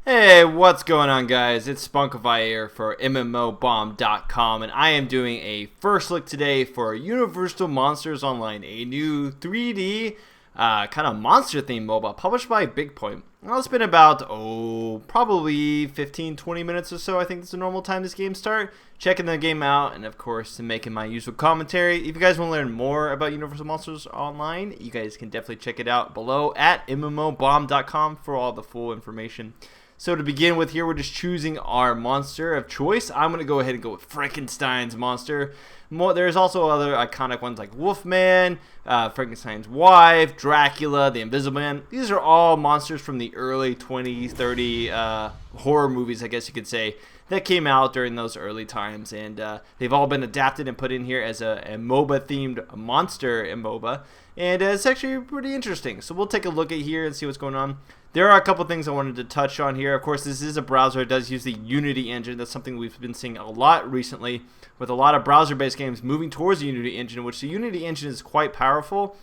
Hey, what's going on, guys? It's Spunkify here for MMOBomb.com, and I am doing a first look today for Universal Monsters Online, a new 3D kind of monster-themed MOBA published by Bigpoint. Well, it's been about, probably 15-20 minutes or so. I think it's the normal time this game starts. Checking the game out, and of course, making my usual commentary. If you guys want to learn more about Universal Monsters Online, you guys can definitely check it out below at MMOBomb.com for all the full information. So to begin with here, we're just choosing our monster of choice. I'm going to go ahead and go with Frankenstein's monster. There's also other iconic ones like Wolfman, Frankenstein's wife, Dracula, the Invisible Man. These are all monsters from the early 20, 30 horror movies, I guess you could say, that came out during those early times. And they've all been adapted and put in here as a MOBA-themed monster in MOBA. And it's actually pretty interesting. So we'll take a look at here and see what's going on. There are a couple things I wanted to touch on here. Of course, this is a browser. It does use the Unity engine. That's something we've been seeing a lot recently with a lot of browser-based games moving towards the Unity engine, which the Unity engine is quite powerful,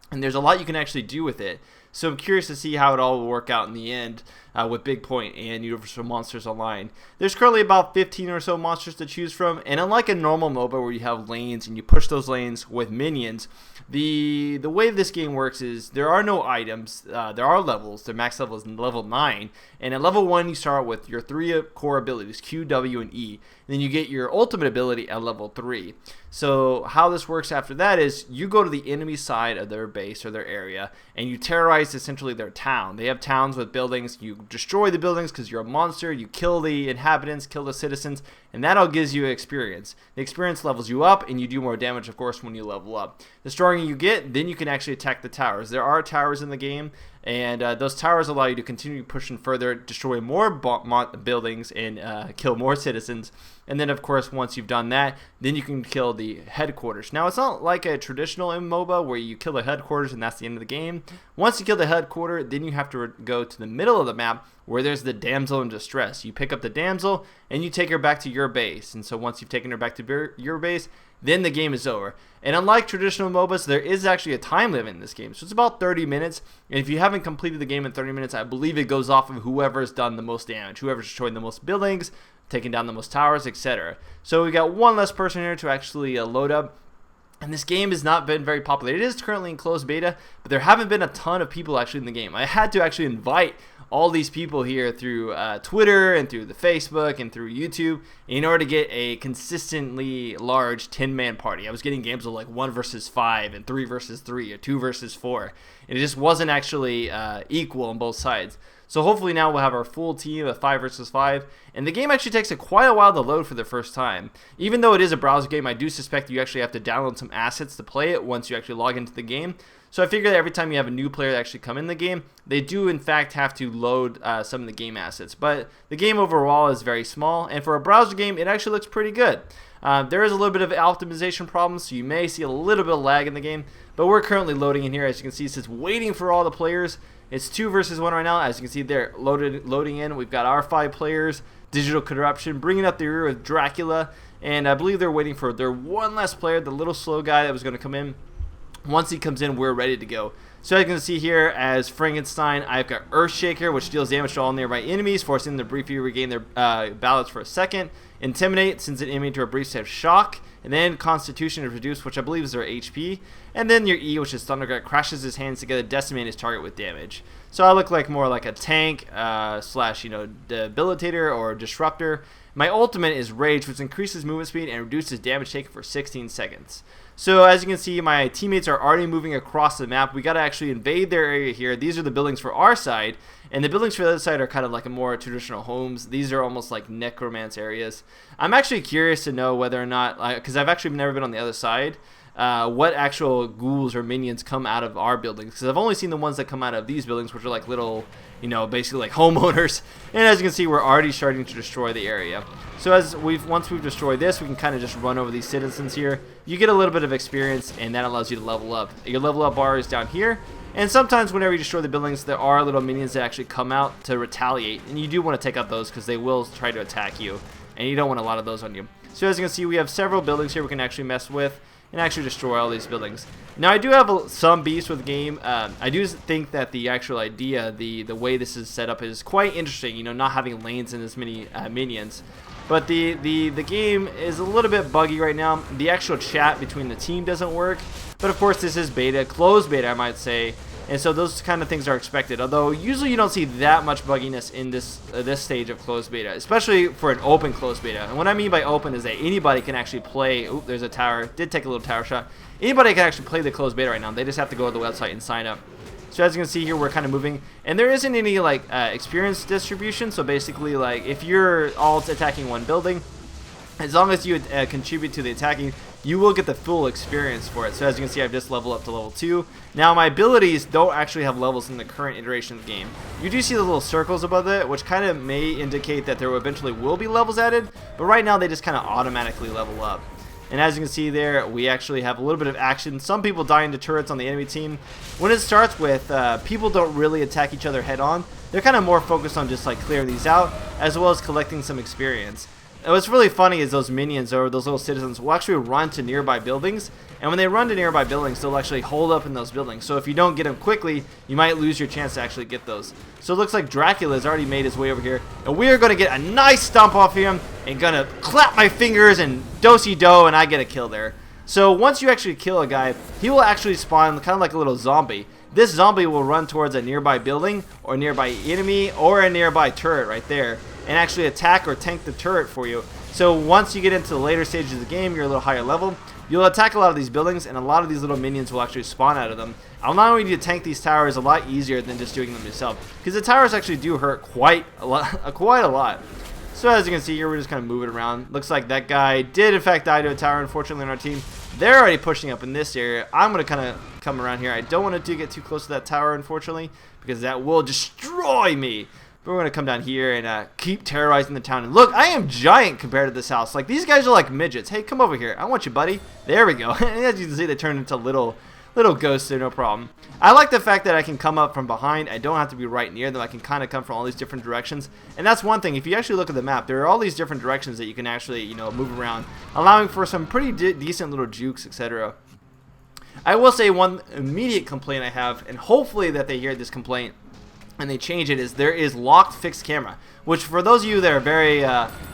and there's a lot you can actually do with it. So I'm curious to see how it all will work out in the end with Bigpoint and Universal Monsters Online. There's currently about 15 or so monsters to choose from, and unlike a normal MOBA where you have lanes and you push those lanes with minions, the way this game works is there are no items, there are levels. The max level is level 9, and at level 1 you start with your 3 core abilities, Q, W, and E. And then you get your ultimate ability at level 3. So how this works after that is you go to the enemy side of their base or their area, and you terrorize essentially their town. They have towns with buildings. You destroy the buildings because you're a monster. You kill the inhabitants, kill the citizens, and that all gives you experience. The experience levels you up, and you do more damage, of course, when you level up. The stronger you get, then you can actually attack the towers. There are towers in the game, and those towers allow you to continue pushing further, destroy more buildings, and kill more citizens. And then, of course, once you've done that, then you can kill the headquarters. Now, it's not like a traditional MMOBA where you kill the headquarters and that's the end of the game. Once you kill the headquarters, then you have to go to the middle of the map where there's the damsel in distress. You pick up the damsel and you take her back to your base. And so once you've taken her back to your base, then the game is over. And unlike traditional MOBAs, there is actually a time limit in this game. So it's about 30 minutes. And if you haven't completed the game in 30 minutes, I believe it goes off of whoever's done the most damage, whoever's destroyed the most buildings, taking down the most towers, etc. So we got one less person here to actually load up. And this game has not been very popular. It is currently in closed beta, but there haven't been a ton of people actually in the game. I had to actually invite all these people here through Twitter and through the Facebook and through YouTube in order to get a consistently large 10-man party. I was getting games of like 1 versus 5 and 3 versus 3 or 2 versus 4. And it just wasn't actually equal on both sides. So hopefully now we'll have our full team of 5 versus 5. And the game actually takes quite a while to load for the first time. Even though it is a browser game, I do suspect you actually have to download some assets to play it once you actually log into the game. So I figure that every time you have a new player that actually come in the game, they do in fact have to load some of the game assets. But the game overall is very small, and for a browser game, it actually looks pretty good. There is a little bit of optimization problems, so you may see a little bit of lag in the game, but we're currently loading in here. As you can see, it says waiting for all the players. It's 2 versus 1 right now. As you can see, they're loading in. We've got our 5 players, Digital Corruption, bringing up the rear with Dracula, and I believe they're waiting for their one last player, the little slow guy that was going to come in. Once he comes in, we're ready to go. So as you can see here, as Frankenstein, I've got Earthshaker, which deals damage to all nearby enemies, forcing them to briefly regain their ballots for a second. Intimidate, sends an enemy to a brief state of shock. And then Constitution is reduced, which I believe is their HP. And then your E, which is Thundergut, crashes his hands together, decimating his target with damage. So I look like more like a tank slash, debilitator or disruptor. My ultimate is Rage, which increases movement speed and reduces damage taken for 16 seconds. So as you can see, my teammates are already moving across the map. We got to actually invade their area here. These are the buildings for our side, and the buildings for the other side are kind of like a more traditional homes. These are almost like necromance areas. I'm actually curious to know whether or not, because I've actually never been on the other side, what actual ghouls or minions come out of our buildings, because I've only seen the ones that come out of these buildings, which are like little, basically like homeowners. And as you can see, we're already starting to destroy the area. So once we've destroyed this, we can kind of just run over these citizens here. You get a little bit of experience, and that allows you to level up. Your level up bar is down here, and sometimes whenever you destroy the buildings, there are little minions that actually come out to retaliate, and you do want to take out those because they will try to attack you, and you don't want a lot of those on you. So as you can see, we have several buildings here we can actually mess with. and actually destroy all these buildings. Now, I do have some beefs with the game. I do think that the actual idea, the way this is set up is quite interesting, you know, not having lanes and as many minions. But the game is a little bit buggy right now. The actual chat between the team doesn't work. But of course, this is beta, closed beta, I might say. And so those kind of things are expected. Although usually you don't see that much bugginess in this stage of closed beta, especially for an open closed beta. And what I mean by open is that anybody can actually play. Oop, there's a tower. Did take a little tower shot. Anybody can actually play the closed beta right now. They just have to go to the website and sign up. So as you can see here, we're kind of moving, and there isn't any like experience distribution. So basically, like if you're all attacking one building, as long as you contribute to the attacking, you will get the full experience for it. So as you can see, I've just leveled up to level 2. Now my abilities don't actually have levels in the current iteration of the game. You do see the little circles above it, which kind of may indicate that there eventually will be levels added, but right now they just kind of automatically level up. And as you can see there, we actually have a little bit of action. Some people die into turrets on the enemy team. When it starts with, people don't really attack each other head on. They're kind of more focused on just like clearing these out, as well as collecting some experience. And what's really funny is those minions or those little citizens will actually run to nearby buildings, and when they run to nearby buildings, they'll actually hold up in those buildings. So if you don't get them quickly, you might lose your chance to actually get those. So it looks like Dracula has already made his way over here, and we are going to get a nice stomp off him and going to clap my fingers and do-si-do, and I get a kill there. So once you actually kill a guy, he will actually spawn kind of like a little zombie. This zombie will run towards a nearby building or nearby enemy or a nearby turret right there and actually attack or tank the turret for you. So once you get into the later stages of the game, you're a little higher level, you'll attack a lot of these buildings, and a lot of these little minions will actually spawn out of them, allowing you to tank these towers a lot easier than just doing them yourself, because the towers actually do hurt quite a lot. So as you can see here, we're just kind of moving around. Looks like that guy did in fact die to a tower, unfortunately, on our team. They're already pushing up in this area. I'm going to kind of come around here. I don't want to get too close to that tower, unfortunately, because that will destroy me. But we're going to come down here and keep terrorizing the town. And look, I am giant compared to this house. Like, these guys are like midgets. Hey, come over here. I want you, buddy. There we go. And as you can see, they turn into little ghosts there, no problem. I like the fact that I can come up from behind. I don't have to be right near them. I can kind of come from all these different directions. And that's one thing. If you actually look at the map, there are all these different directions that you can actually, you know, move around, allowing for some pretty decent little jukes, etc. I will say one immediate complaint I have, and hopefully that they hear this complaint and they change it, is there is locked fixed camera, which for those of you that are very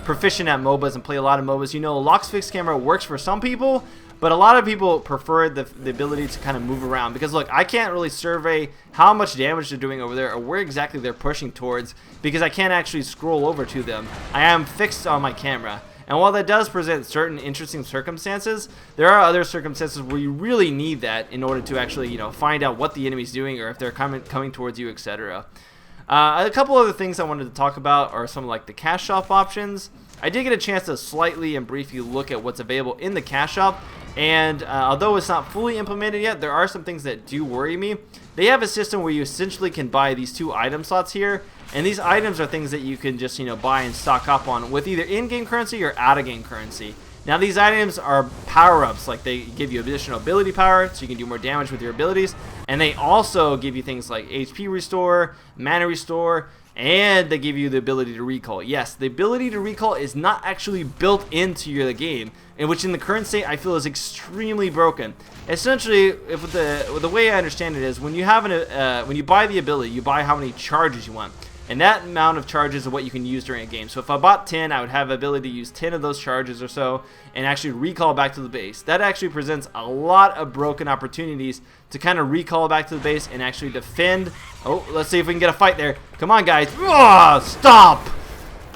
proficient at MOBAs and play a lot of MOBAs, you know locked fixed camera works for some people, but a lot of people prefer the ability to kind of move around, because look, I can't really survey how much damage they're doing over there or where exactly they're pushing towards, because I can't actually scroll over to them. I am fixed on my camera. And while that does present certain interesting circumstances, there are other circumstances where you really need that in order to actually, you know, find out what the enemy's doing or if they're coming towards you, etc. A couple other things I wanted to talk about are some like the cash shop options. I did get a chance to slightly and briefly look at what's available in the cash shop, and although it's not fully implemented yet, there are some things that do worry me. They have a system where you essentially can buy these 2 item slots here, and these items are things that you can just, you know, buy and stock up on with either in-game currency or out-of-game currency. Now these items are power-ups, like they give you additional ability power so you can do more damage with your abilities, and they also give you things like HP restore, mana restore, and they give you the ability to recall. Yes, the ability to recall is not actually built into the game, and which in the current state I feel is extremely broken. Essentially, with the way I understand it is, when you have when you buy the ability, you buy how many charges you want, and that amount of charges is what you can use during a game. So if I bought 10, I would have the ability to use 10 of those charges or so and actually recall back to the base. That actually presents a lot of broken opportunities to kind of recall back to the base and actually defend. Oh, let's see if we can get a fight there. Come on, guys. Oh, stop!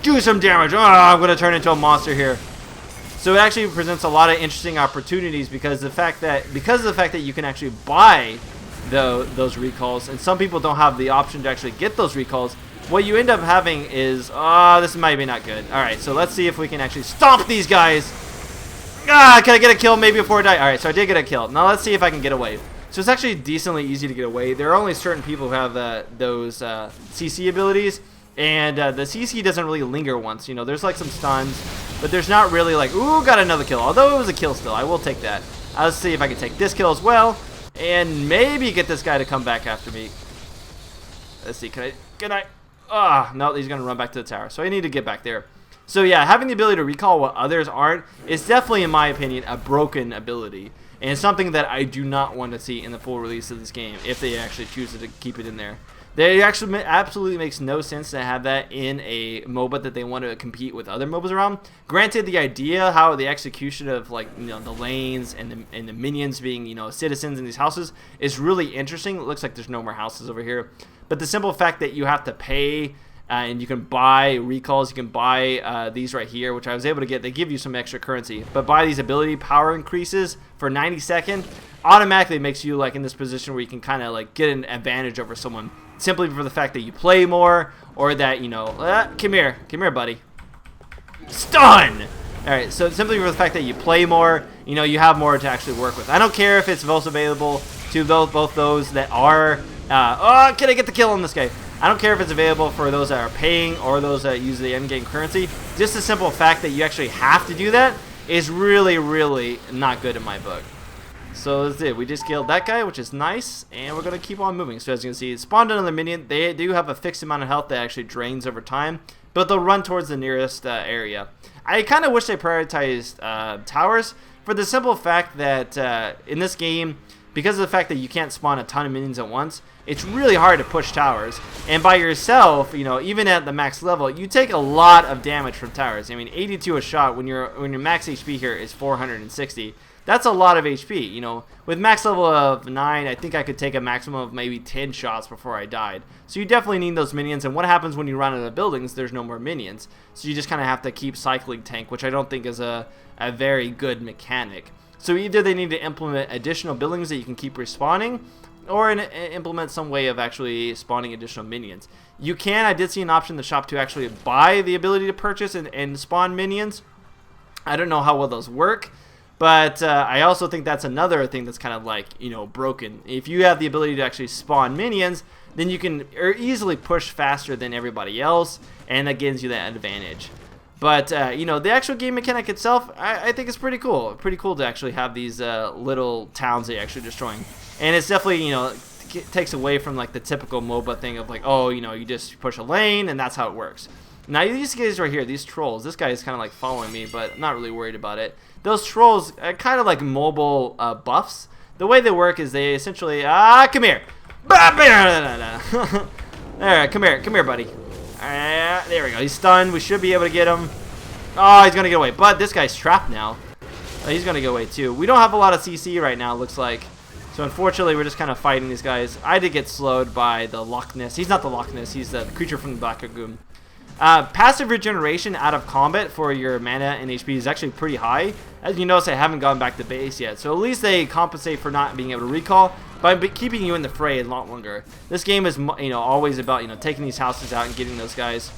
Do some damage. Oh, I'm going to turn into a monster here. So it actually presents a lot of interesting opportunities because of the fact that you can actually buy those recalls, and some people don't have the option to actually get those recalls. What you end up having is, this might be not good. Alright, so let's see if we can actually stomp these guys. Can I get a kill maybe before I die? Alright, so I did get a kill. Now let's see if I can get away. So it's actually decently easy to get away. There are only certain people who have those CC abilities, and the CC doesn't really linger once. You know, there's like some stuns, but there's not really like, ooh, got another kill. Although it was a kill still, I will take that. Let's see if I can take this kill as well, and maybe get this guy to come back after me. Let's see, can I? No, he's going to run back to the tower. So I need to get back there. So yeah, having the ability to recall what others aren't is definitely, in my opinion, a broken ability. and it's something that I do not want to see in the full release of this game if they actually choose to keep it in there. They actually absolutely makes no sense to have that in a MOBA that they want to compete with other MOBAs around. Granted, the idea, how the execution of like the lanes and the minions being citizens in these houses is really interesting. It looks like there's no more houses over here, but the simple fact that you have to pay and you can buy recalls, you can buy these right here, which I was able to get. They give you some extra currency, but buy these ability power increases for 90 seconds automatically makes you like in this position where you can kind of like get an advantage over someone simply for the fact that you play more, or that come here buddy, stun. Alright, so simply for the fact that you play more, you have more to actually work with. I don't care if it's both available to both those that are oh, can I get the kill on this guy? I don't care if it's available for those that are paying or those that use the endgame currency. Just the simple fact that you actually have to do that is really, really not good in my book. So that's it. We just killed that guy, which is nice, and we're going to keep on moving. So as you can see, it spawned another minion. They do have a fixed amount of health that actually drains over time, but they'll run towards the nearest area. I kind of wish they prioritized towers for the simple fact that in this game, because of the fact that you can't spawn a ton of minions at once, it's really hard to push towers. And by yourself, even at the max level, you take a lot of damage from towers. I mean, 82 a shot when your max HP here is 460. That's a lot of HP. With max level of 9, I think I could take a maximum of maybe 10 shots before I died. So you definitely need those minions. And what happens when you run out of buildings? There's no more minions. So you just kind of have to keep cycling tank, which I don't think is a very good mechanic. So either they need to implement additional buildings that you can keep respawning, or implement some way of actually spawning additional minions. I did see an option in the shop to actually buy the ability to purchase and spawn minions. I don't know how well those work, but I also think that's another thing that's kind of like, broken. If you have the ability to actually spawn minions, then you can easily push faster than everybody else, and that gives you that advantage. But, the actual game mechanic itself, I think it's pretty cool. Pretty cool to actually have these little towns that you're actually destroying. And it's definitely, takes away from, like, the typical MOBA thing of, like, oh, you just push a lane, and that's how it works. Now, these guys right here, these trolls, this guy is kind of, like, following me, but I'm not really worried about it. Those trolls are kind of like mobile buffs. The way they work is they essentially, come here. Alright, come here, buddy. There we go. He's stunned. We should be able to get him. Oh, he's going to get away. But this guy's trapped now. He's going to get away too. We don't have a lot of CC right now, it looks like. So unfortunately, we're just kind of fighting these guys. I did get slowed by the Loch Ness. He's not the Loch Ness. He's the creature from the Black Lagoon. Passive regeneration out of combat for your mana and HP is actually pretty high. As you notice, I haven't gone back to base yet. So at least they compensate for not being able to recall by keeping you in the fray a lot longer. This game is, always about, taking these houses out and getting those guys.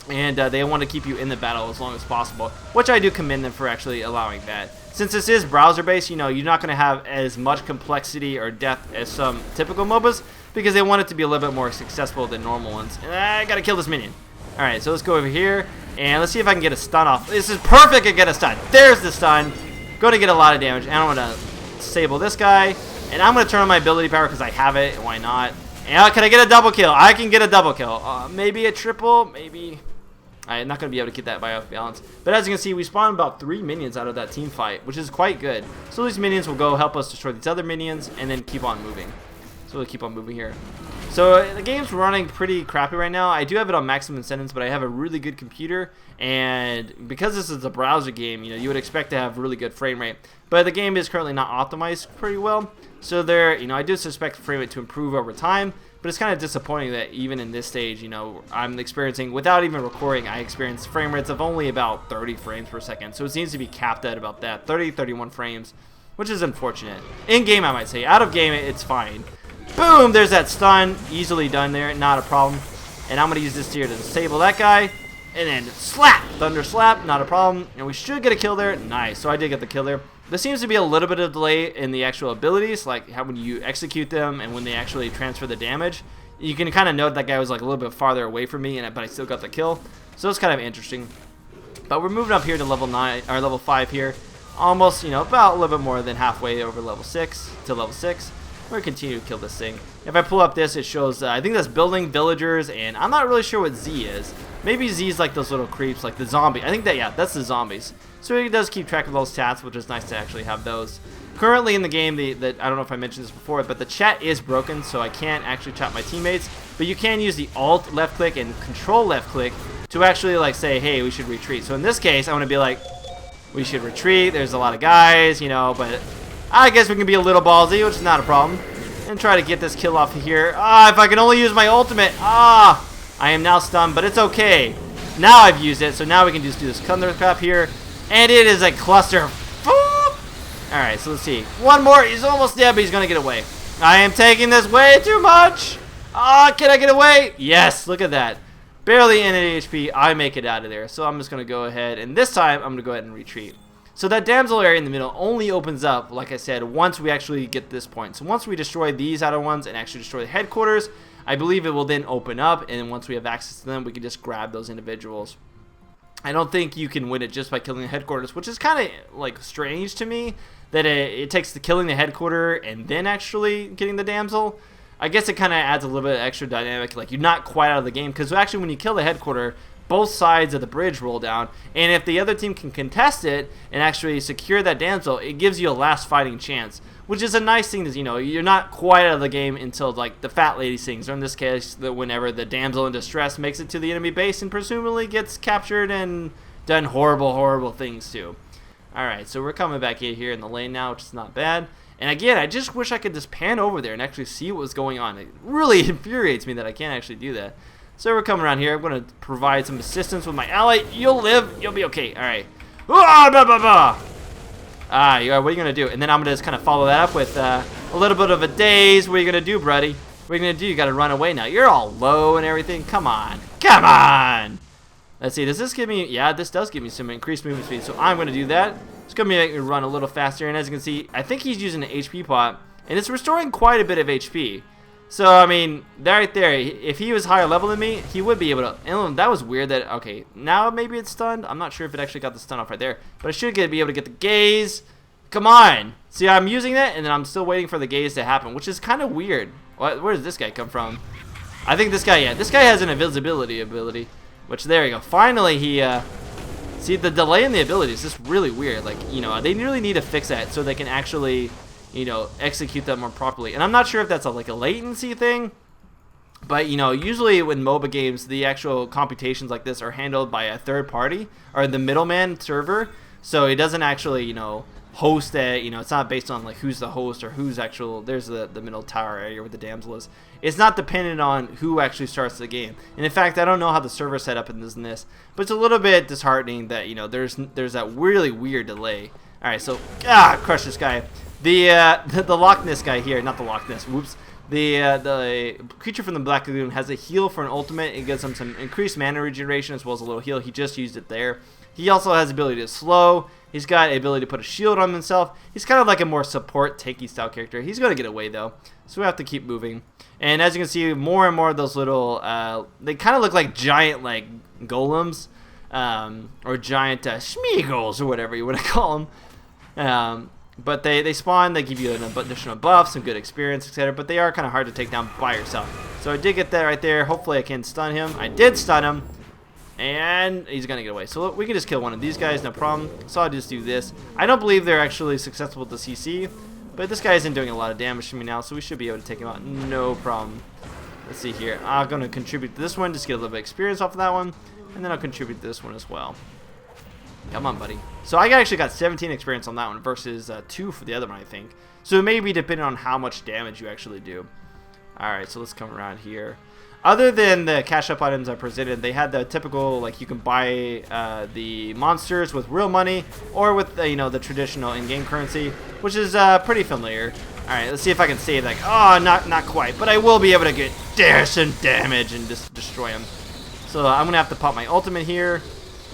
And they want to keep you in the battle as long as possible, which I do commend them for actually allowing that. Since this is browser-based, you're not going to have as much complexity or depth as some typical MOBAs, because they want it to be a little bit more successful than normal ones. And I got to kill this minion. Alright, so let's go over here, and let's see if I can get a stun off. This is perfect to get a stun. There's the stun. Going to get a lot of damage. And I'm going to disable this guy, and I'm going to turn on my ability power because I have it. Why not? And can I get a double kill? I can get a double kill. Maybe a triple, maybe. I'm not going to be able to get that by off balance. But as you can see, we spawned about 3 minions out of that team fight, which is quite good. So these minions will go help us destroy these other minions, and then keep on moving. So we'll keep on moving here. So the game's running pretty crappy right now. I do have it on maximum settings, but I have a really good computer, and because this is a browser game, you would expect to have really good frame rate. But the game is currently not optimized pretty well. So there, I do suspect the frame rate to improve over time, but it's kind of disappointing that even in this stage, I'm experiencing, without even recording, I experience frame rates of only about 30 frames per second. So it seems to be capped at about that, 30, 31 frames, which is unfortunate. In game, I might say. Out of game, it's fine. Boom! There's that stun. Easily done there. Not a problem. And I'm going to use this here to disable that guy. And then slap! Thunder slap. Not a problem. And we should get a kill there. Nice. So I did get the kill there. There seems to be a little bit of delay in the actual abilities, like how when you execute them and when they actually transfer the damage. You can kind of note that guy was like a little bit farther away from me, but I still got the kill. So it's kind of interesting. But we're moving up here to level 9 or level 5 here. Almost, about a little bit more than halfway over level 6 to level 6. We're going to continue to kill this thing. If I pull up this, it shows, I think that's building villagers, and I'm not really sure what Z is. Maybe Z is like those little creeps, like the zombie. I think that, yeah, that's the zombies. So it does keep track of those stats, which is nice to actually have those. Currently in the game, I don't know if I mentioned this before, but the chat is broken, so I can't actually chat my teammates. But you can use the Alt left click and Control left click to actually like say, hey, we should retreat. So in this case, I want to be like, we should retreat. There's a lot of guys, you know, but I guess we can be a little ballsy, which is not a problem, and try to get this kill off of here. Ah, if I can only use my ultimate. Ah, I am now stunned, but it's okay. Now I've used it, so now we can just do this thunderclap here, and it is a cluster. Alright, so let's see. One more. He's almost dead, but he's going to get away. I am taking this way too much. Ah, can I get away? Yes, look at that. Barely in HP. I make it out of there. So I'm just going to go ahead, and this time I'm going to go ahead and retreat. So that damsel area in the middle only opens up, like I said, once we actually get this point. So once we destroy these outer ones and actually destroy the headquarters, I believe it will then open up, and once we have access to them, we can just grab those individuals. I don't think you can win it just by killing the headquarters, which is kind of like strange to me that it takes the killing the headquarter and then actually getting the damsel. I guess it kind of adds a little bit of extra dynamic, like you're not quite out of the game, because actually when you kill the headquarter, both sides of the bridge roll down, and if the other team can contest it and actually secure that damsel, it gives you a last fighting chance, which is a nice thing. You know, you're not quite out of the game until like the fat lady sings, or in this case, whenever the damsel in distress makes it to the enemy base and presumably gets captured and done horrible things to. Alright, so we're coming back in here in the lane now, which is not bad. And again, I just wish I could just pan over there and actually see what was going on. It really infuriates me that I can't actually do that. So we're coming around here. I'm going to provide some assistance with my ally. You'll live. You'll be okay. Alright. Ah, bah, bah, bah. Ah, what are you going to do? And then I'm going to just kind of follow that up with a little bit of a daze. What are you going to do, buddy? What are you going to do? You got to run away now. You're all low and everything. Come on. Come on. Let's see. Does this give me... Yeah, this does give me some increased movement speed. So I'm going to do that. It's going to make me run a little faster. And as you can see, I think he's using an HP pot. And it's restoring quite a bit of HP. So, I mean, right there, if he was higher level than me, he would be able to... And that was weird that... Okay, now maybe it's stunned. I'm not sure if it actually got the stun off right there. But I should be able to get the gaze. Come on. See, I'm using that, and then I'm still waiting for the gaze to happen, which is kind of weird. Where does this guy come from? I think this guy, yeah. This guy has an invisibility ability. Which, there you go. Finally, he... See, the delay in the ability is just really weird. Like, you know, they really need to fix that so they can actually... you know, execute them more properly. And I'm not sure if that's like a latency thing, but you know, usually when MOBA games, the actual computations like this are handled by a third party or the middleman server, so it doesn't actually, you know, host it. You know, it's not based on like who's the host or who's actual. There's the middle tower area where the damsel is. It's not dependent on who actually starts the game. And in fact, I don't know how the server set up in this, but it's a little bit disheartening that, you know, there's that really weird delay. All right, so crush this guy. The Loch Ness guy here, not the Loch Ness, whoops. The creature from the Black Lagoon has a heal for an ultimate. It gives him some increased mana regeneration as well as a little heal. He just used it there. He also has the ability to slow. He's got the ability to put a shield on himself. He's kind of like a more support, tanky style character. He's going to get away though, so we have to keep moving. And as you can see, more and more of those little, they kind of look like giant like golems, or giant schmeagles or whatever you want to call them. But they spawn, they give you an additional buff, some good experience, etc. But they are kind of hard to take down by yourself. So I did get that right there. Hopefully I can stun him. I did stun him. And he's going to get away. So we can just kill one of these guys, no problem. So I'll just do this. I don't believe they're actually successful with the CC. But this guy isn't doing a lot of damage to me now, so we should be able to take him out. No problem. Let's see here. I'm going to contribute to this one, just get a little bit of experience off of that one. And then I'll contribute to this one as well. Come on, buddy. So I actually got 17 experience on that one versus 2 for the other one, I think. So it may be depending on how much damage you actually do. Alright, so let's come around here. Other than the cash up items I presented, they had the typical, like, you can buy the monsters with real money or with, you know, the traditional in-game currency, which is pretty familiar. Alright, let's see if I can save that. Oh, not quite, but I will be able to get some damage and just destroy him. So I'm going to have to pop my ultimate here,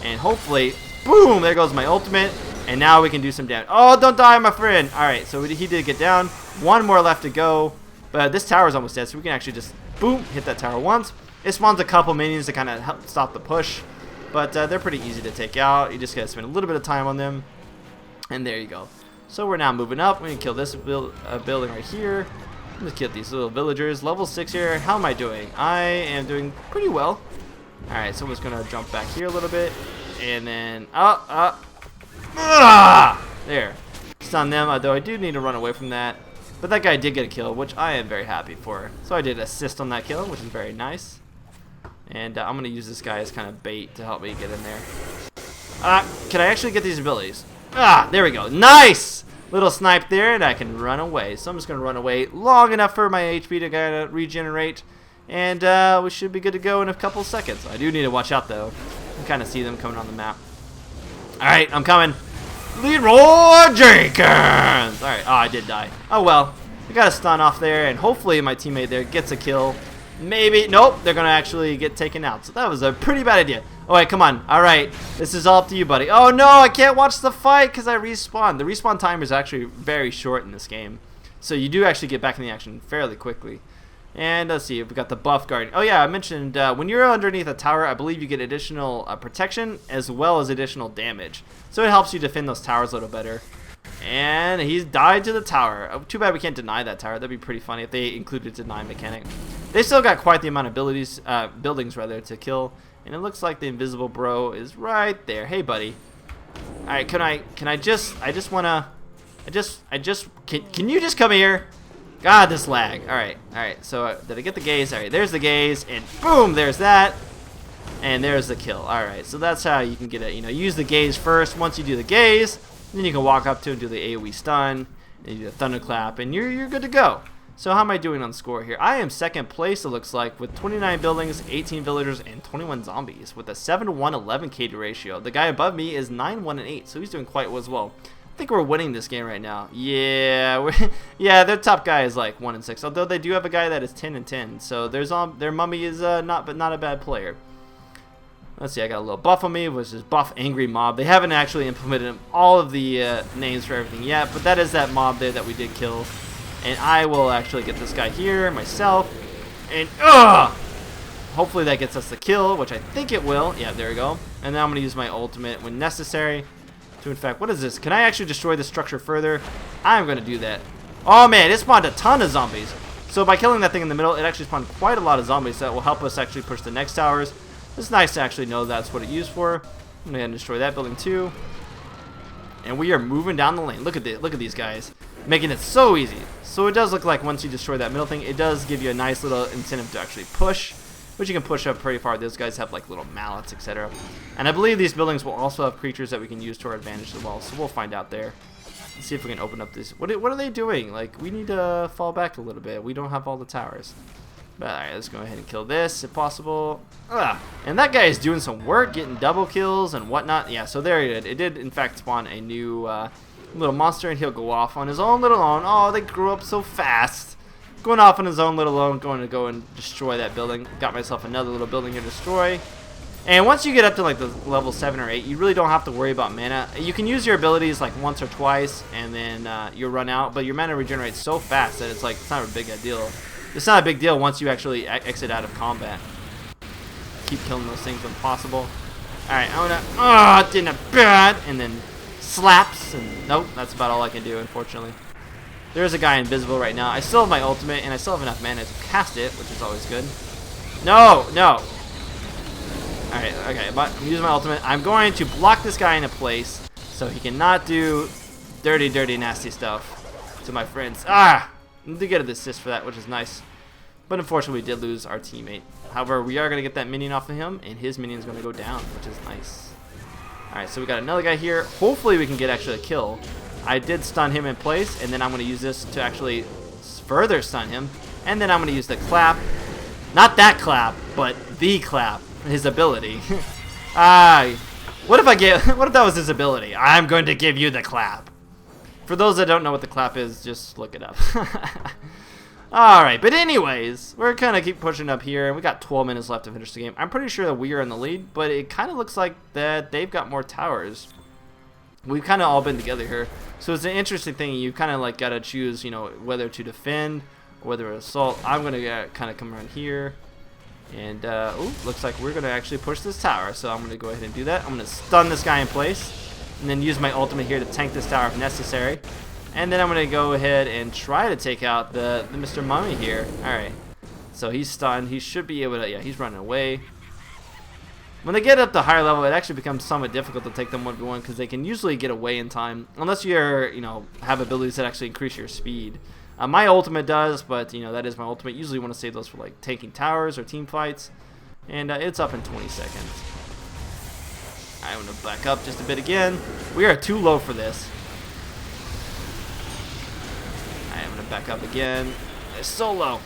and hopefully... Boom! There goes my ultimate. And now we can do some damage. Oh, don't die, my friend! Alright, so he did get down. One more left to go. But this tower is almost dead, so we can actually just, boom, hit that tower once. It spawns a couple minions to kind of help stop the push. But they're pretty easy to take out. You just got to spend a little bit of time on them. And there you go. So we're now moving up. We're going to kill this building right here. Let's kill these little villagers. Level 6 here. How am I doing? I am doing pretty well. Alright, so I'm just going to jump back here a little bit. And then, there. So stun them, although I do need to run away from that. But that guy did get a kill, which I am very happy for. So I did assist on that kill, which is very nice. And I'm going to use this guy as kind of bait to help me get in there. Can I actually get these abilities? There we go. Nice! Little snipe there, and I can run away. So I'm just going to run away long enough for my HP to kind of regenerate. And we should be good to go in a couple seconds. I do need to watch out, though. You can kind of see them coming on the map. Alright, I'm coming. Leroy Jenkins! Alright, I did die. Oh well. I got a stun off there, and hopefully my teammate there gets a kill. Maybe. Nope, they're going to actually get taken out. So that was a pretty bad idea. Oh, wait, come on. Alright, this is all up to you, buddy. Oh no, I can't watch the fight because I respawned. The respawn timer is actually very short in this game. So you do actually get back in the action fairly quickly. And let's see, we've got the buff guard. Oh yeah, I mentioned when you're underneath a tower, I believe you get additional protection as well as additional damage. So it helps you defend those towers a little better. And he's died to the tower. Oh, too bad we can't deny that tower. That'd be pretty funny if they included deny mechanic. They still got quite the amount of abilities, buildings rather, to kill. And it looks like the invisible bro is right there. Hey, buddy. All right, can I just can you just come here? God, this lag. All right. So did I get the gaze? All right, there's the gaze, and boom, there's that, and there's the kill. All right, so that's how you can get it. You know, use the gaze first. Once you do the gaze, then you can walk up to and do the AOE stun, and you do the thunderclap, and you're good to go. So how am I doing on score here? I am second place, it looks like, with 29 buildings, 18 villagers, and 21 zombies, with a 7-to-1, 11 KD ratio. The guy above me is 9-1-8, so he's doing quite as well. I think we're winning this game right now. Yeah, yeah, their top guy is like 1-6, although they do have a guy that is 10-10. So their mummy is not a bad player. Let's see, I got a little buff on me, which is buff angry mob. They haven't actually implemented all of the names for everything yet, but that is that mob there that we did kill. And I will actually get this guy here myself. And hopefully that gets us the kill, which I think it will. Yeah, there we go. And now I'm gonna use my ultimate when necessary. To infect, what is this? Can I actually destroy the structure further? I'm going to do that. Oh man, it spawned a ton of zombies. So by killing that thing in the middle, it actually spawned quite a lot of zombies that will help us actually push the next towers. It's nice to actually know that's what it used for. I'm going to destroy that building too. And we are moving down the lane. Look at these guys. Making it so easy. So it does look like once you destroy that middle thing, it does give you a nice little incentive to actually push. Which you can push up pretty far. Those guys have like little mallets, etc. And I believe these buildings will also have creatures that we can use to our advantage as well. So we'll find out there. Let's see if we can open up this. What are they doing? Like, we need to fall back a little bit. We don't have all the towers. But alright, let's go ahead and kill this if possible. And that guy is doing some work, getting double kills and whatnot. Yeah, so there he did. It did in fact spawn a new little monster, and he'll go off on his own little own. Oh, they grew up so fast. Going off on his own little own, going to go and destroy that building. Got myself another little building to destroy. And once you get up to like the level 7 or 8, you really don't have to worry about mana. You can use your abilities like once or twice, and then you'll run out. But your mana regenerates so fast that it's like it's not a big deal. It's not a big deal once you actually exit out of combat. Keep killing those things when possible. All right, I'm gonna didn't bad, and then slaps, and nope, that's about all I can do, unfortunately. There's a guy invisible right now. I still have my ultimate, and I still have enough mana to cast it, which is always good. No. Alright, okay, but I'm using my ultimate. I'm going to block this guy into place so he cannot do dirty, nasty stuff to my friends. I did get an assist for that, which is nice. But unfortunately, we did lose our teammate. However, we are going to get that minion off of him, and his minion is going to go down, which is nice. Alright, so we got another guy here. Hopefully, we can get actually a kill. I did stun him in place, and then I'm going to use this to actually further stun him. And then I'm going to use the clap. Not that clap, but the clap. His ability. What if that was his ability? I'm going to give you the clap. For those that don't know what the clap is, just look it up. Alright, but anyways, we're kind of keep pushing up here. We got 12 minutes left to finish the game. I'm pretty sure that we are in the lead, but it kind of looks like that they've got more towers. We've kind of all been together here. So it's an interesting thing. You kind of like got to choose, you know, whether to defend or whether to assault. I'm going to kind of come around here. And, looks like we're going to actually push this tower. So I'm going to go ahead and do that. I'm going to stun this guy in place. And then use my ultimate here to tank this tower if necessary. And then I'm going to go ahead and try to take out the Mr. Mummy here. Alright. So he's stunned. He should be able to, yeah, he's running away. When they get up to higher level, it actually becomes somewhat difficult to take them 1v1 because they can usually get away in time, unless you're, have abilities that actually increase your speed. My ultimate does, but, that is my ultimate. Usually want to save those for, like, taking towers or team fights. And it's up in 20 seconds. I'm going to back up just a bit again. We are too low for this. I'm going to back up again. It's so low.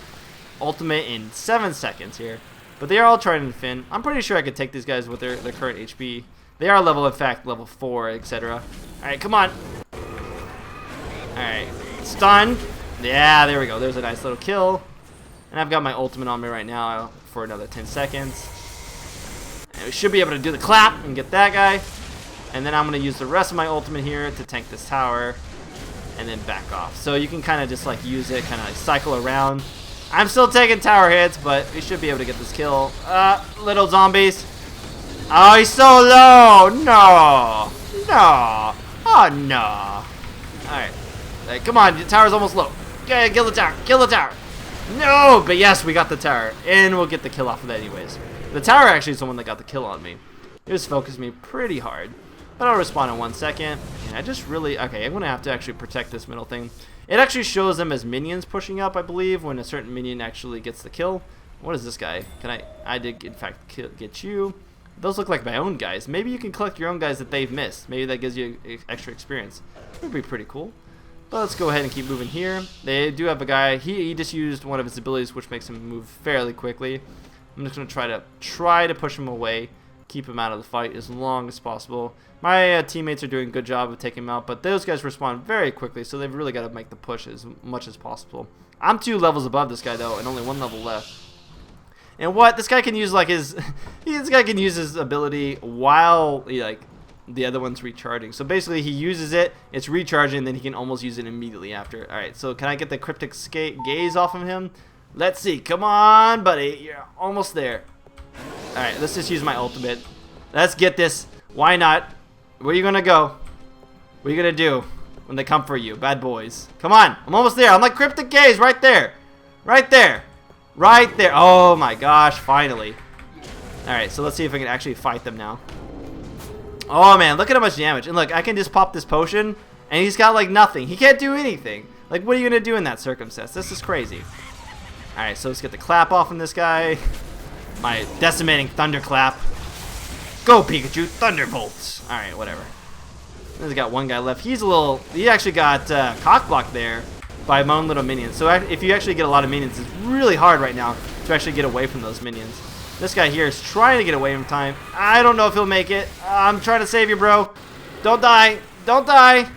Ultimate in 7 seconds here. But they are all trying to defend. I'm pretty sure I could take these guys with their current HP. They are level, in fact, level 4, etc. Alright, come on. Alright, stun. Yeah, there we go. There's a nice little kill. And I've got my ultimate on me right now for another 10 seconds. And we should be able to do the clap and get that guy. And then I'm going to use the rest of my ultimate here to tank this tower. And then back off. So you can kind of just like use it, kind of like cycle around. I'm still taking tower hits, but we should be able to get this kill. Little zombies. Oh, he's so low. No. No. Oh, no. Alright. Come on. The tower's almost low. Okay, kill the tower. Kill the tower. No. But yes, we got the tower. And we'll get the kill off of that anyways. The tower actually is the one that got the kill on me. It just focused me pretty hard. But I'll respawn in 1 second. And I just really... Okay, I'm going to have to actually protect this middle thing. It actually shows them as minions pushing up, I believe, when a certain minion actually gets the kill. What is this guy? I did, in fact, get you. Those look like my own guys. Maybe you can collect your own guys that they've missed. Maybe that gives you extra experience. That would be pretty cool. But let's go ahead and keep moving here. They do have a guy. He just used one of his abilities, which makes him move fairly quickly. I'm just going to try to push him away. Keep him out of the fight as long as possible. My teammates are doing a good job of taking him out, but those guys respond very quickly, so they've really got to make the push as much as possible. I'm 2 levels above this guy though, and only 1 level left. And what this guy can use, like this guy can use his ability while the other one's recharging. So basically, he uses it, it's recharging, and then he can almost use it immediately after. All right, so can I get the cryptic gaze off of him? Let's see. Come on, buddy, you're almost there. All right, let's just use my ultimate. Let's get this. Why not? Where are you gonna go? What are you gonna do when they come for you, bad boys? Come on, I'm almost there. I'm like cryptic gaze right there, right there, right there. Oh my gosh, finally. All right, so let's see if I can actually fight them now. Oh man, look at how much damage. And look, I can just pop this potion, and he's got like nothing. He can't do anything. Like, what are you gonna do in that circumstance? This is crazy. All right, so let's get the clap off on this guy. My decimating thunderclap. Go Pikachu, Thunderbolts. Alright, whatever. There's got one guy left. He actually got cock-blocked there by my own little minions. So if you actually get a lot of minions, it's really hard right now to actually get away from those minions. This guy here is trying to get away from time. I don't know if he'll make it. I'm trying to save you, bro. Don't die. Don't die.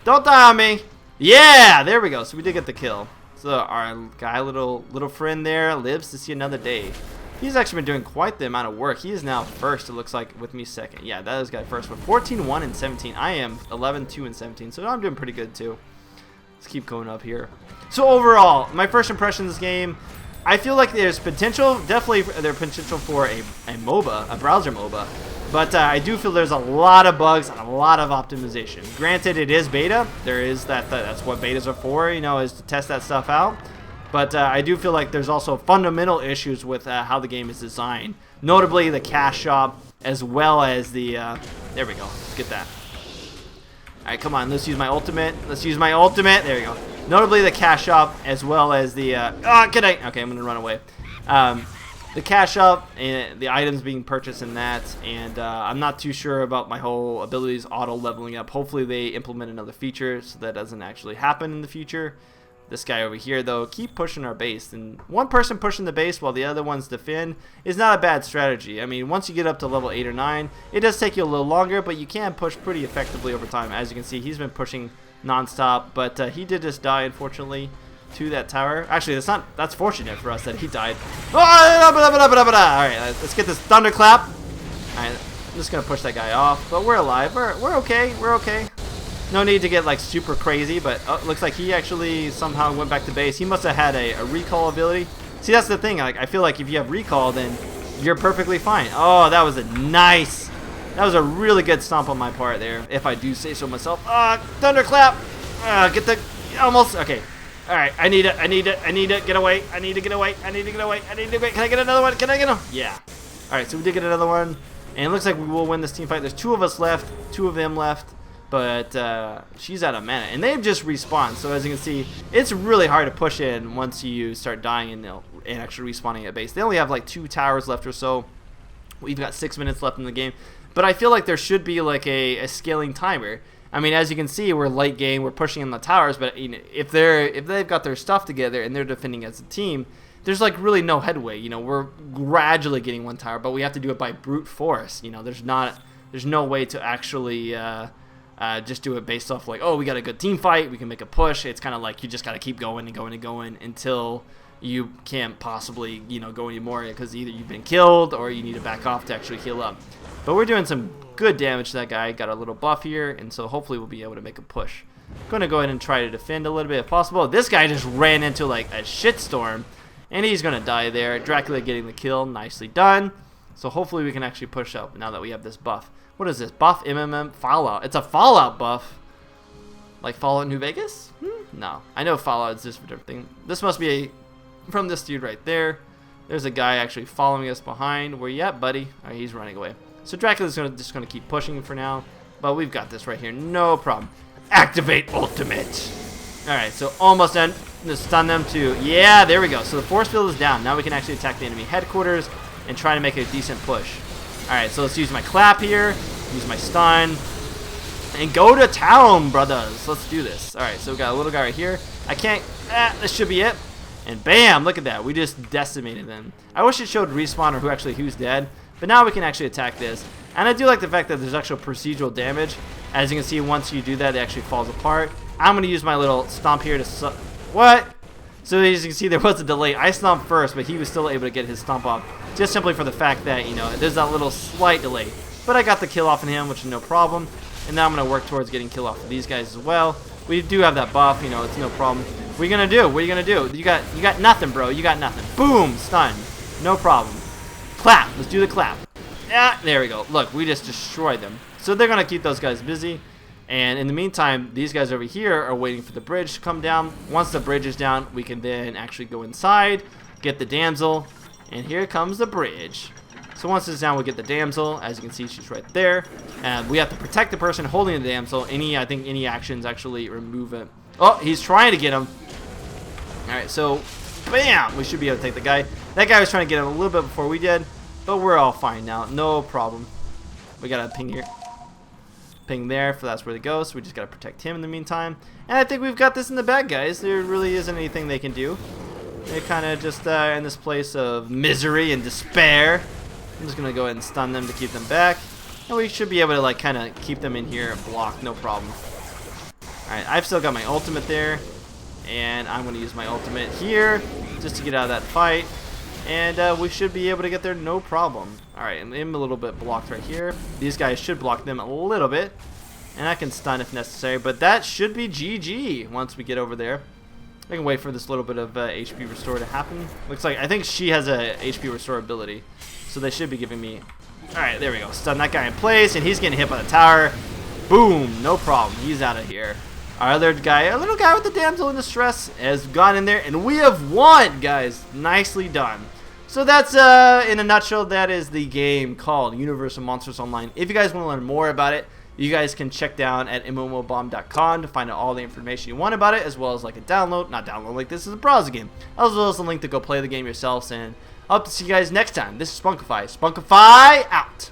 Don't die on me. Yeah, there we go. So we did get the kill. So our guy, little friend there, lives to see another day. He's actually been doing quite the amount of work. He is now first, it looks like, with me second. Yeah, that is guy first with 14-1 and 17. I am 11-2 and 17, so I'm doing pretty good too. Let's keep going up here. So overall, my first impression of this game, I feel like there's potential, definitely there's potential for a MOBA, a browser MOBA. But I do feel there's a lot of bugs and a lot of optimization. Granted, it is beta. There is that's what betas are for, is to test that stuff out. But I do feel like there's also fundamental issues with how the game is designed. Notably, the cash shop, as well as the... there we go. Let's get that. Alright, come on. Let's use my ultimate. Let's use my ultimate. There we go. Notably, the cash shop, as well as the... Okay, I'm going to run away. The cash shop, and the items being purchased in that. And I'm not too sure about my whole abilities auto-leveling up. Hopefully, they implement another feature so that doesn't actually happen in the future. This guy over here, though, keep pushing our base. And one person pushing the base while the other ones defend is not a bad strategy. I mean, once you get up to level 8 or 9, it does take you a little longer, but you can push pretty effectively over time. As you can see, he's been pushing non-stop, but he did just die, unfortunately, to that tower. Actually, that's fortunate for us that he died. Alright, let's get this thunderclap. Alright, I'm just going to push that guy off, but we're alive. We're okay. We're okay. No need to get like super crazy, but looks like he actually somehow went back to base. He must have had a recall ability. See, that's the thing. Like, I feel like if you have recall, then you're perfectly fine. Oh, that was that was a really good stomp on my part there, if I do say so myself. Thunderclap. Get the almost. Okay. All right. I need to get away. Can I get another one? Yeah. All right. So we did get another one. And it looks like we will win this team fight. There's 2 of us left, 2 of them left. But she's out of mana. And they've just respawned. So as you can see, it's really hard to push in once you start dying and actually respawning at base. They only have like 2 towers left or so. We've got 6 minutes left in the game. But I feel like there should be like a scaling timer. I mean, as you can see, we're late game. We're pushing in the towers. But you know, if they've got their stuff together and they're defending as a team, there's like really no headway. You know, we're gradually getting 1 tower, but we have to do it by brute force. You know, there's no way to actually just do it based off like, oh, we got a good team fight, we can make a push. It's kind of like you just got to keep going and going and going until you can't possibly, you know, go anymore because either you've been killed or you need to back off to actually heal up. But we're doing some good damage to that guy. Got a little buff here, and so hopefully we'll be able to make a push. Going to go ahead and try to defend a little bit if possible. This guy just ran into like a shitstorm, and he's going to die there. Dracula getting the kill. Nicely done. So hopefully we can actually push up now that we have this buff. What is this? Buff MMM Fallout. It's a Fallout buff. Like Fallout New Vegas? No. I know Fallout is just for different thing. This must be from this dude right there. There's a guy actually following us behind. Where you at, buddy? Oh, he's running away. So Dracula's just gonna keep pushing for now. But we've got this right here. No problem. Activate ultimate. Alright, so almost done. Just stun them too. Yeah, there we go. So the force field is down. Now we can actually attack the enemy headquarters and try to make a decent push. Alright, so let's use my clap here, use my stun, and go to town, brothers. Let's do this. Alright, so we got a little guy right here. I can't, this should be it. And bam, look at that. We just decimated them. I wish it showed respawn or who's dead, but now we can actually attack this. And I do like the fact that there's actual procedural damage. As you can see, once you do that, it actually falls apart. I'm going to use my little stomp here to... What? So as you can see, there was a delay. I stomped first, but he was still able to get his stomp off. Just simply for the fact that, you know, there's that little slight delay. But I got the kill off on him, which is no problem. And now I'm going to work towards getting kill off of these guys as well. We do have that buff, you know, it's no problem. What are you going to do? What are you going to do? You got nothing, bro. You got nothing. Boom! Stun. No problem. Clap. Let's do the clap. Yeah, there we go. Look, we just destroyed them. So they're going to keep those guys busy. And in the meantime, these guys over here are waiting for the bridge to come down. Once the bridge is down, we can then actually go inside, get the damsel, and here comes the bridge. So once it's down, we'll get the damsel. As you can see, she's right there. And we have to protect the person holding the damsel. I think any actions actually remove it. Oh, he's trying to get him. Alright, so bam! We should be able to take the guy. That guy was trying to get him a little bit before we did, but we're all fine now. No problem. We got a ping here. Ping there, for that's where they go, so we just gotta protect him in the meantime. And I think we've got this in the bag, guys. There really isn't anything they can do. They're kind of just in this place of misery and despair. I'm just gonna go ahead and stun them to keep them back, and we should be able to like kind of keep them in here and block, no problem. Alright, I've still got my ultimate there, and I'm gonna use my ultimate here just to get out of that fight, and we should be able to get there no problem. Alright, I'm a little bit blocked right here. These guys should block them a little bit, and I can stun if necessary, but that should be GG once we get over there. I can wait for this little bit of HP restore to happen. Looks like, I think she has a HP restore ability, so they should be giving me... Alright, there we go. Stun that guy in place, and he's getting hit by the tower. Boom, no problem. He's out of here. Our other guy, our little guy with the damsel in distress, has gone in there, and we have won, guys. Nicely done. So that's, in a nutshell, that is the game called Universal Monsters Online. If you guys want to learn more about it, you guys can check down at MMOBomb.com to find out all the information you want about it, as well as like a download, not download, like this is a browser game, as well as a link to go play the game yourselves. And I hope to see you guys next time. This is Spunkify. Spunkify out.